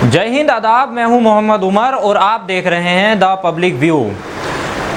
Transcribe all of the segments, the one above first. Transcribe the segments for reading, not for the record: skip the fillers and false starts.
जय हिंद, आदाब। मैं हूं मोहम्मद उमर और आप देख रहे हैं द पब्लिक व्यू।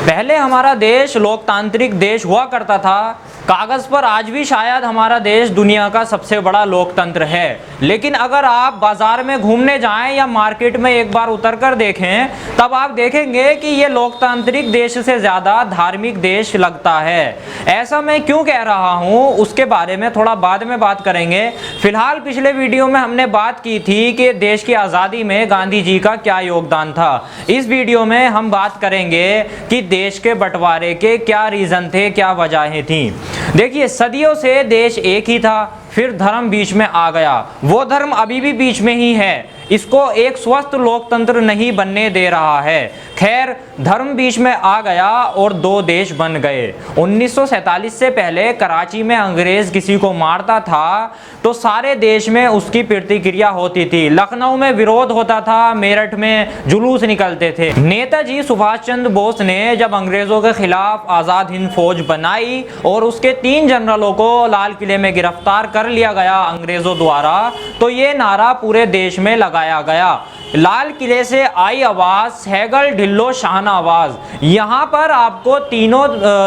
पहले हमारा देश लोकतांत्रिक देश हुआ करता था। कागज़ पर आज भी शायद हमारा देश दुनिया का सबसे बड़ा लोकतंत्र है, लेकिन अगर आप बाज़ार में घूमने जाएं या मार्केट में एक बार उतर कर देखें तब आप देखेंगे कि ये लोकतांत्रिक देश से ज़्यादा धार्मिक देश लगता है। ऐसा मैं क्यों कह रहा हूँ उसके बारे में थोड़ा बाद में बात करेंगे। फिलहाल पिछले वीडियो में हमने बात की थी कि देश की आज़ादी में गांधी जी का क्या योगदान था। इस वीडियो में हम बात करेंगे कि देश के बंटवारे के क्या रीज़न थे, क्या वजहें थीं। देखिए, सदियों से देश एक ही था, फिर धर्म बीच में आ गया। वो धर्म अभी भी बीच में ही है, इसको एक स्वस्थ लोकतंत्र नहीं बनने दे रहा है। खैर, धर्म बीच में आ गया और दो देश बन गए। 1947 से पहले कराची में अंग्रेज किसी को मारता था तो सारे देश में उसकी प्रतिक्रिया होती थी। लखनऊ में विरोध होता था, मेरठ में जुलूस निकलते थे। नेताजी सुभाष चंद्र बोस ने जब अंग्रेजों के खिलाफ आज़ाद हिंद फौज बनाई और उसके 3 जनरलों को लाल किले में गिरफ्तार कर लिया गया अंग्रेजों द्वारा, तो ये नारा पूरे देश में लगाया गया, लाल किले से आई आवाज, हैगल ढिल्लो शाहनवाज। यहाँ पर आपको तीनों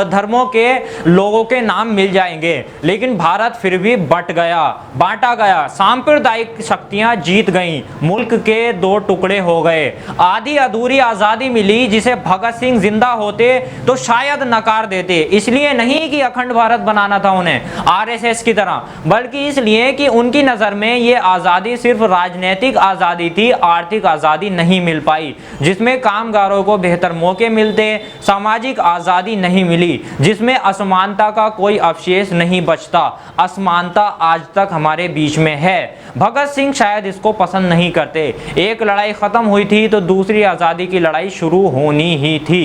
धर्मों के लोगों के नाम मिल जाएंगे, लेकिन भारत फिर भी बांटा गया। सांप्रदायिक शक्तियां जीत गईं, मुल्क के 2 टुकड़े हो गए। आधी अधूरी आज़ादी मिली जिसे भगत सिंह जिंदा होते तो शायद नकार देते। इसलिए नहीं कि अखंड भारत बनाना था उन्हें आरएसएस की तरह, बल्कि इसलिए कि उनकी नज़र में ये आज़ादी सिर्फ राजनीतिक आज़ादी थी, आर्थिक आज़ादी नहीं मिल पाई जिसमें कामगारों को बेहतर मौके मिलते। सामाजिक आज़ादी नहीं मिली जिसमें असमानता का कोई अवशेष नहीं बचता। असमानता आज तक हमारे बीच में है। भगत सिंह शायद इसको पसंद नहीं करते। एक लड़ाई खत्म हुई थी तो दूसरी आज़ादी की लड़ाई शुरू होनी ही थी।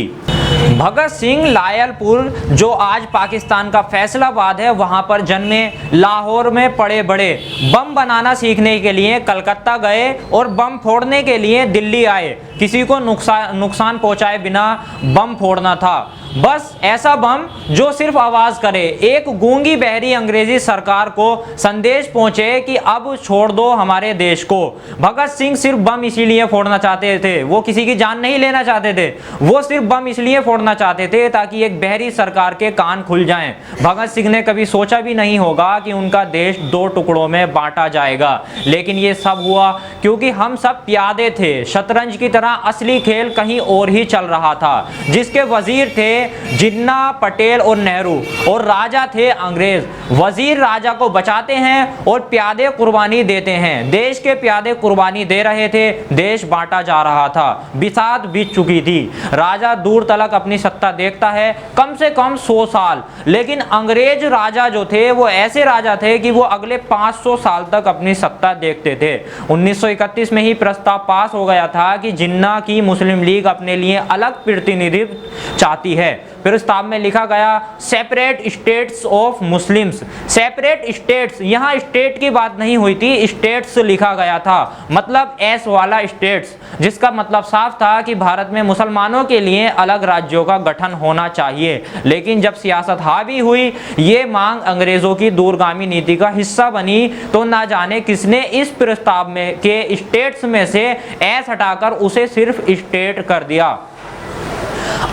भगत सिंह लायलपुर, जो आज पाकिस्तान का फैसलाबाद है, वहां पर जन्मे। लाहौर में पड़े बड़े, बम बनाना सीखने के लिए कलकत्ता गए और बम फोड़ने के लिए दिल्ली आए। किसी को नुकसान पहुंचाए बिना बम फोड़ना था, बस ऐसा बम जो सिर्फ आवाज करे। एक गूंगी बहरी अंग्रेजी सरकार को संदेश पहुंचे कि अब छोड़ दो हमारे देश को। भगत सिंह सिर्फ बम इसीलिए फोड़ना चाहते थे, वो किसी की जान नहीं लेना चाहते थे, वो सिर्फ बम इसलिए फोड़ना चाहते थे ताकि एक बहरी सरकार के कान खुल जाएं। भगत सिंह ने कभी सोचा भी नहीं होगा कि उनका देश 2 टुकड़ों में बांटा जाएगा, लेकिन ये सब हुआ क्योंकि हम सब प्यादे थे। शतरंज की तरह असली खेल कहीं और ही चल रहा था, जिसके वजीर थे जिन्ना, पटेल और नेहरू, और राजा थे अंग्रेज। वजीर राजा को बचाते हैं और प्यादे कुर्बानी देते हैं। देश के प्यादे कुर्बानी दे रहे थे, देश बांटा जा रहा था। बिसात बीत चुकी थी। राजा दूर तलक अपनी सत्ता देखता है, कम से कम 100 साल, लेकिन अंग्रेज राजा जो थे वो ऐसे राजा थे कि वो अगले 500 साल तक अपनी सत्ता देखते थे। 1931 में ही प्रस्ताव पास हो गया था कि जिन्ना की मुस्लिम लीग अपने लिए अलग प्रतिनिधित्व चाहती है। प्रस्ताव में लिखा गया separate states of Muslims. Separate states, यहाँ स्टेट की बात नहीं हुई थी, स्टेट्स लिखा गया था, मतलब एस वाला स्टेट्स, जिसका मतलब साफ था कि भारत में मुसलमानों के लिए अलग राज्यों का गठन होना चाहिए। लेकिन जब सियासत हावी हुई, ये मांग अंग्रेजों की दूरगामी नीति का हिस्सा बनी, तो ना जाने किसने इस प्रस्ताव में के स्टेट्स में से एस हटाकर उसे सिर्फ स्टेट कर दिया।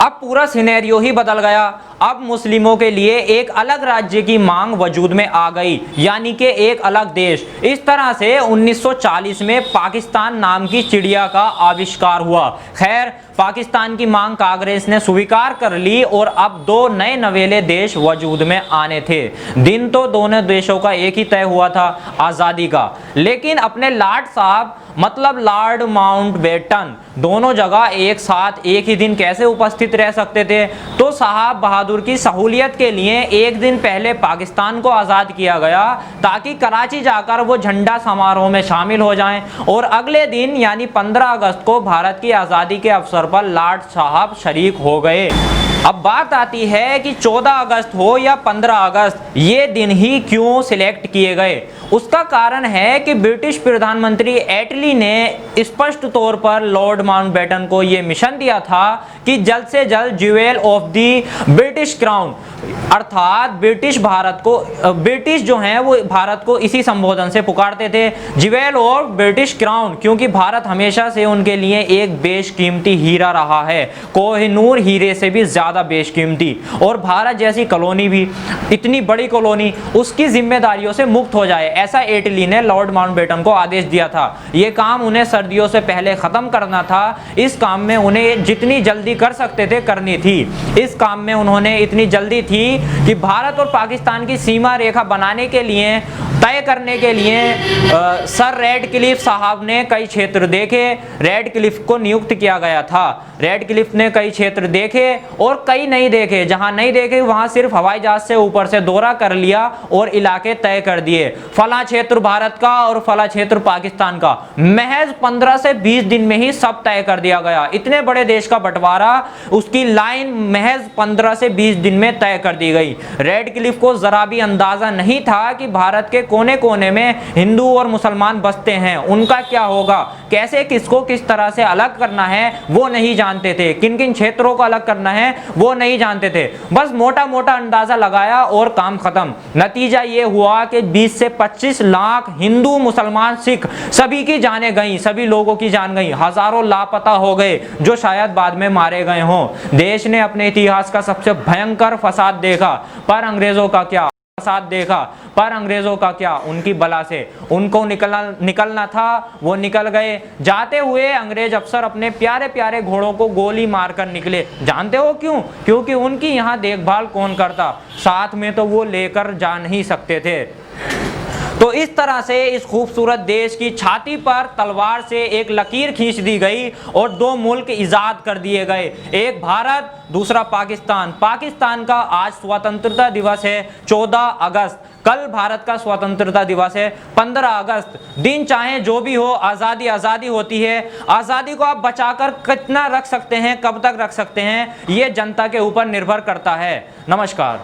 अब पूरा सिनेरियो ही बदल गया। अब मुस्लिमों के लिए एक अलग राज्य की मांग वजूद में आ गई, यानी कि एक अलग देश। इस तरह से 1940 में पाकिस्तान नाम की चिड़िया का आविष्कार हुआ। खैर, पाकिस्तान की मांग कांग्रेस ने स्वीकार कर ली और अब 2 नए नवेले देश वजूद में आने थे। दिन तो दोनों देशों का एक ही तय हुआ था, आज़ादी का, लेकिन अपने लाट साहब मतलब लॉर्ड माउंटबेटन दोनों जगह एक साथ एक ही दिन कैसे उपस्थित रह सकते थे? तो साहब बहादुर की सहूलियत के लिए एक दिन पहले पाकिस्तान को आज़ाद किया गया ताकि कराची जाकर वो झंडा समारोह में शामिल हो जाएं, और अगले दिन यानी 15 अगस्त को भारत की आज़ादी के अवसर पर लॉर्ड साहब शरीक हो गए। अब बात आती है कि 14 अगस्त हो या 15 अगस्त, ये दिन ही क्यों सिलेक्ट किए गए? उसका कारण है कि ब्रिटिश प्रधानमंत्री एटली ने स्पष्ट तौर पर लॉर्ड माउंटबेटन को यह मिशन दिया था कि जल्द से जल्द jewel of the British crown अर्थात ब्रिटिश जो हैं वो भारत को इसी संबोधन से पुकारते थे, ज्वेल ऑफ ब्रिटिश क्राउन, क्योंकि भारत हमेशा से उनके लिए एक बेशकीमती हीरा रहा है, कोहिनूर हीरे से भी ज़्यादा बेशकीमती। और भारत जैसी कॉलोनी भी, इतनी बड़ी कॉलोनी, उसकी जिम्मेदारियों से मुक्त हो जाए, ऐसा इटली ने लॉर्ड माउंटबेटन को आदेश दिया था। ये काम उन्हें सर्दियों से पहले ख़त्म करना था। इस काम में उन्हें जितनी जल्दी कर सकते थे करनी थी। इस काम में उन्होंने इतनी जल्दी थी कि भारत और पाकिस्तान की सीमा रेखा बनाने के लिए, तय करने के लिए सर रेडक्लिफ साहब ने कई क्षेत्र देखे। रेडक्लिफ को नियुक्त किया गया था। रेडक्लिफ ने कई क्षेत्र देखे और कई नहीं देखे। जहां नहीं देखे वहां सिर्फ हवाई जहाज से ऊपर से दौरा कर लिया और इलाके तय कर दिए, फला क्षेत्र भारत का और फला क्षेत्र पाकिस्तान का। महज 15 से 20 दिन में ही सब तय कर दिया गया। इतने बड़े देश का बंटवारा, उसकी लाइन महज 15 से 20 दिन में तय कर दी गई। रेडक्लिफ को जरा भी अंदाजा नहीं था कि भारत के कोने कोने में हिंदू और मुसलमान बसते हैं, उनका क्या होगा, कैसे किसको किस तरह से अलग करना है वो नहीं जानते थे, किन किन क्षेत्रों को अलग करना है वो नहीं जानते थे। बस मोटा मोटा अंदाजा लगाया और काम खत्म। नतीजा ये हुआ कि 20 से 25 लाख हिंदू, मुसलमान, सिख सभी की जानें गई, सभी लोगों की जान गई। हजारों लापता हो गए जो शायद बाद में मारे गए हों। देश ने अपने इतिहास का सबसे भयंकर फसाद देखा, पर अंग्रेजों का क्या फसाद देखा, पर अंग्रेजों का क्या, उनकी बला से उनको निकलना था वो निकल गए। जाते हुए अंग्रेज अफसर अपने प्यारे प्यारे घोड़ों को गोली मारकर निकले। जानते हो क्यों? क्योंकि उनकी यहाँ देखभाल कौन करता, साथ में तो वो लेकर जा नहीं सकते थे। तो इस तरह से इस खूबसूरत देश की छाती पर तलवार से एक लकीर खींच दी गई और दो मुल्क इजाद कर दिए गए, एक भारत, दूसरा पाकिस्तान। पाकिस्तान का आज स्वतंत्रता दिवस है 14 अगस्त, कल भारत का स्वतंत्रता दिवस है 15 अगस्त। दिन चाहे जो भी हो, आज़ादी आज़ादी होती है। आज़ादी को आप बचाकर कितना रख सकते हैं, कब तक रख सकते हैं, ये जनता के ऊपर निर्भर करता है। नमस्कार।